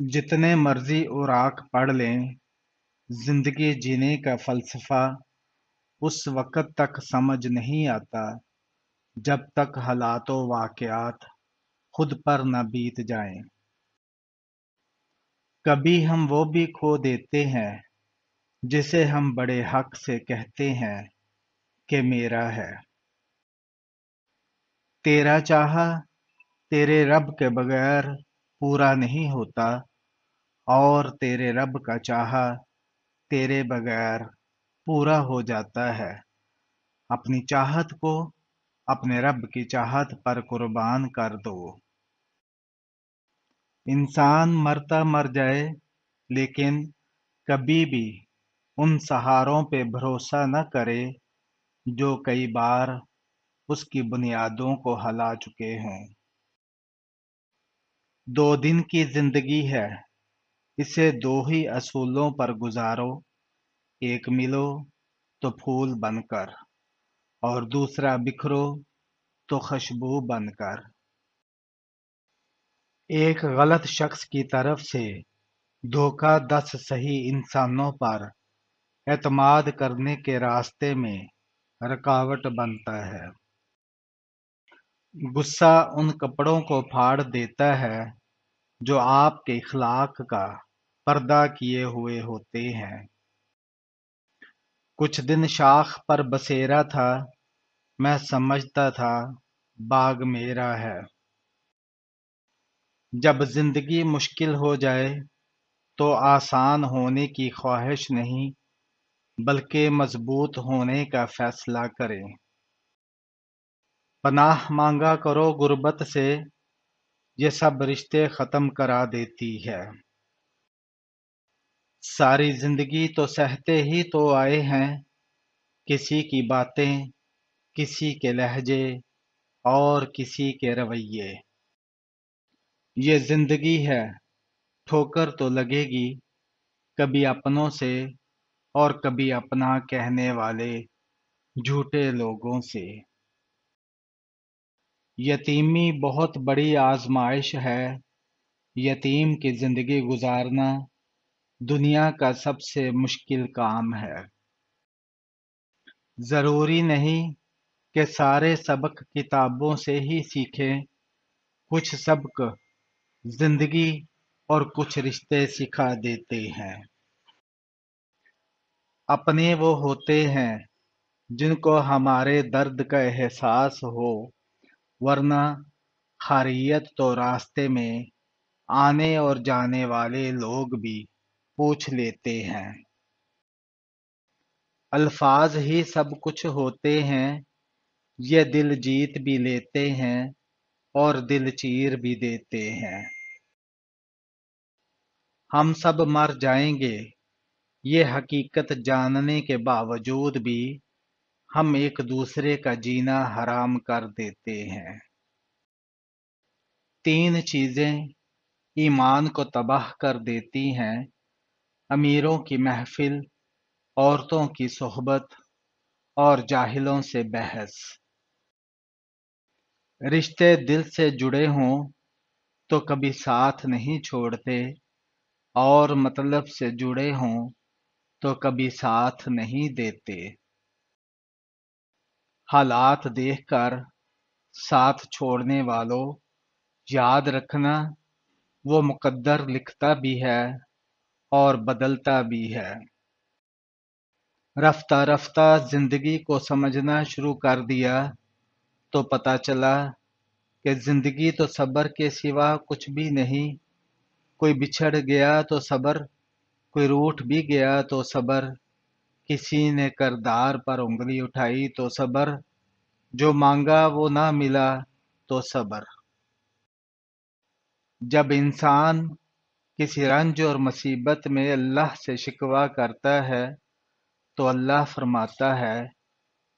جتنے مرضی اوراق پڑھ لیں، زندگی جینے کا فلسفہ اس وقت تک سمجھ نہیں آتا جب تک حالات و واقعات خود پر نہ بیت جائیں۔ کبھی ہم وہ بھی کھو دیتے ہیں جسے ہم بڑے حق سے کہتے ہیں کہ میرا ہے۔ تیرا چاہا تیرے رب کے بغیر پورا نہیں ہوتا، اور تیرے رب کا چاہا تیرے بغیر پورا ہو جاتا ہے۔ اپنی چاہت کو اپنے رب کی چاہت پر قربان کر دو۔ انسان مرتا مر جائے، لیکن کبھی بھی ان سہاروں پہ بھروسہ نہ کرے جو کئی بار اس کی بنیادوں کو ہلا چکے ہیں۔ 2 دن کی زندگی ہے، اسے 2 ہی اصولوں پر گزارو، ایک ملو تو پھول بن کر، اور دوسرا بکھرو تو خوشبو بن کر۔ ایک غلط شخص کی طرف سے دھوکہ 10 صحیح انسانوں پر اعتماد کرنے کے راستے میں رکاوٹ بنتا ہے۔ غصہ ان کپڑوں کو پھاڑ دیتا ہے جو آپ کے اخلاق کا پردہ کیے ہوئے ہوتے ہیں۔ کچھ دن شاخ پر بسیرا تھا، میں سمجھتا تھا باغ میرا ہے۔ جب زندگی مشکل ہو جائے تو آسان ہونے کی خواہش نہیں، بلکہ مضبوط ہونے کا فیصلہ کریں۔ پناہ مانگا کرو غربت سے، یہ سب رشتے ختم کرا دیتی ہے۔ ساری زندگی تو سہتے ہی تو آئے ہیں، کسی کی باتیں، کسی کے لہجے اور کسی کے رویے۔ یہ زندگی ہے، ٹھوکر تو لگے گی، کبھی اپنوں سے اور کبھی اپنا کہنے والے جھوٹے لوگوں سے۔ یتیمی بہت بڑی آزمائش ہے، یتیم کی زندگی گزارنا دنیا کا سب سے مشکل کام ہے۔ ضروری نہیں کہ سارے سبق کتابوں سے ہی سیکھیں، کچھ سبق زندگی اور کچھ رشتے سکھا دیتے ہیں۔ اپنے وہ ہوتے ہیں جن کو ہمارے درد کا احساس ہو، ورنہ خیریت تو راستے میں آنے اور جانے والے لوگ بھی پوچھ لیتے ہیں۔ الفاظ ہی سب کچھ ہوتے ہیں، یہ دل جیت بھی لیتے ہیں اور دل چیر بھی دیتے ہیں۔ ہم سب مر جائیں گے، یہ حقیقت جاننے کے باوجود بھی ہم ایک دوسرے کا جینا حرام کر دیتے ہیں۔ 3 چیزیں ایمان کو تباہ کر دیتی ہیں: امیروں کی محفل، عورتوں کی صحبت اور جاہلوں سے بحث۔ رشتے دل سے جڑے ہوں تو کبھی ساتھ نہیں چھوڑتے، اور مطلب سے جڑے ہوں تو کبھی ساتھ نہیں دیتے۔ حالات دیکھ کر ساتھ چھوڑنے والوں، یاد رکھنا وہ مقدر لکھتا بھی ہے اور بدلتا بھی ہے۔ رفتہ رفتہ زندگی کو سمجھنا شروع کر دیا تو پتہ چلا کہ زندگی تو صبر کے سوا کچھ بھی نہیں۔ کوئی بچھڑ گیا تو صبر، کوئی روٹھ بھی گیا تو صبر، کسی نے کردار پر انگلی اٹھائی تو صبر، جو مانگا وہ نہ ملا تو صبر۔ جب انسان کسی رنج اور مصیبت میں اللہ سے شکوہ کرتا ہے تو اللہ فرماتا ہے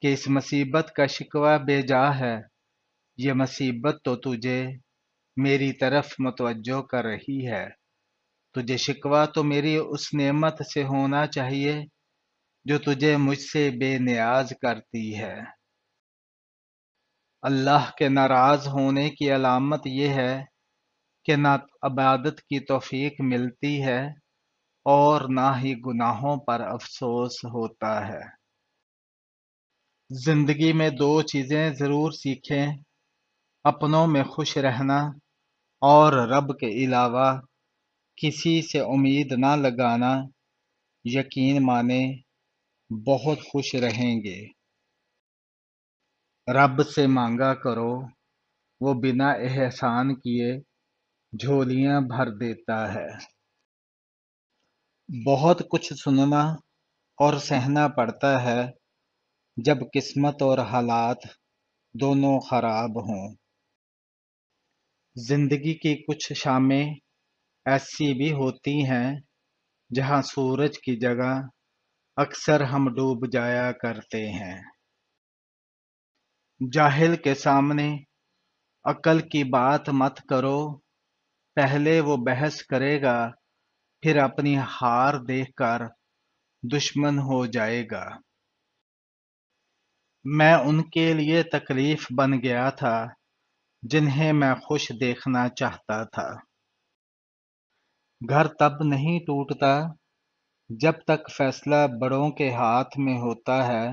کہ اس مصیبت کا شکوہ بے جا ہے، یہ مصیبت تو تجھے میری طرف متوجہ کر رہی ہے، تجھے شکوہ تو میری اس نعمت سے ہونا چاہیے جو تجھے مجھ سے بے نیاز کرتی ہے۔ اللہ کے ناراض ہونے کی علامت یہ ہے کہ نہ عبادت کی توفیق ملتی ہے اور نہ ہی گناہوں پر افسوس ہوتا ہے۔ زندگی میں دو چیزیں ضرور سیکھیں: اپنوں میں خوش رہنا اور رب کے علاوہ کسی سے امید نہ لگانا۔ یقین مانیں بہت خوش رہیں گے۔ رب سے مانگا کرو، وہ بنا احسان کیے جھولیاں بھر دیتا ہے۔ بہت کچھ سننا اور سہنا پڑتا ہے جب قسمت اور حالات دونوں خراب ہوں۔ زندگی کی کچھ شامیں ایسی بھی ہوتی ہیں جہاں سورج کی جگہ اکثر ہم ڈوب جایا کرتے ہیں۔ جاہل کے سامنے عقل کی بات مت کرو، پہلے وہ بحث کرے گا پھر اپنی ہار دیکھ کر دشمن ہو جائے گا۔ میں ان کے لیے تکلیف بن گیا تھا جنہیں میں خوش دیکھنا چاہتا تھا۔ گھر تب نہیں ٹوٹتا جب تک فیصلہ بڑوں کے ہاتھ میں ہوتا ہے۔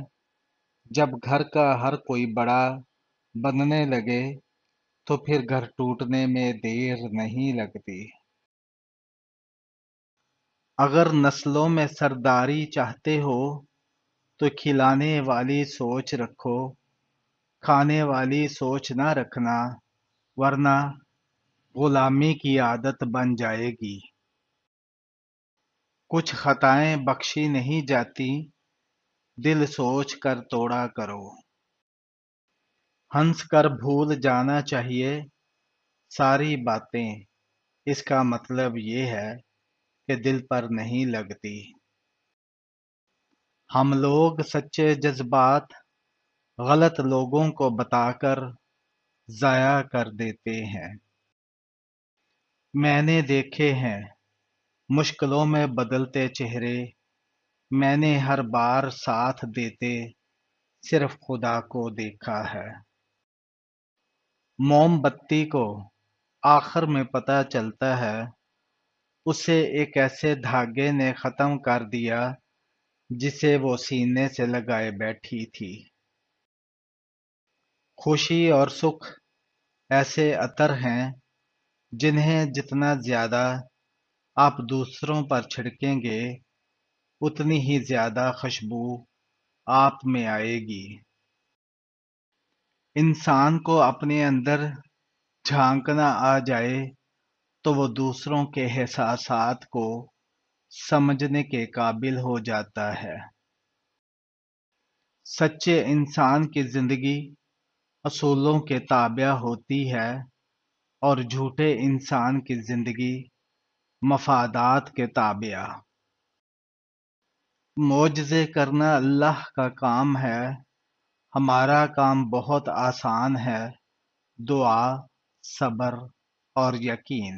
جب گھر کا ہر کوئی بڑا بننے لگے تو پھر گھر ٹوٹنے میں دیر نہیں لگتی۔ اگر نسلوں میں سرداری چاہتے ہو تو کھلانے والی سوچ رکھو، کھانے والی سوچ نہ رکھنا، ورنہ غلامی کی عادت بن جائے گی۔ کچھ خطائیں بخشی نہیں جاتی، دل سوچ کر توڑا کرو۔ ہنس کر بھول جانا چاہیے ساری باتیں، اس کا مطلب یہ ہے کہ دل پر نہیں لگتی۔ ہم لوگ سچے جذبات غلط لوگوں کو بتا کر ضائع کر دیتے ہیں۔ میں نے دیکھے ہیں مشکلوں میں بدلتے چہرے، میں نے ہر بار ساتھ دیتے صرف خدا کو دیکھا ہے۔ موم بتی کو آخر میں پتہ چلتا ہے، اسے ایک ایسے دھاگے نے ختم کر دیا جسے وہ سینے سے لگائے بیٹھی تھی۔ خوشی اور سکھ ایسے عطر ہیں جنہیں جتنا زیادہ آپ دوسروں پر چھڑکیں گے اتنی ہی زیادہ خوشبو آپ میں آئے گی۔ انسان کو اپنے اندر جھانکنا آ جائے تو وہ دوسروں کے احساسات کو سمجھنے کے قابل ہو جاتا ہے۔ سچے انسان کی زندگی اصولوں کے تابع ہوتی ہے اور جھوٹے انسان کی زندگی مفادات کے تابع۔ معجزے کرنا اللہ کا کام ہے، ہمارا کام بہت آسان ہے: دعا، صبر اور یقین۔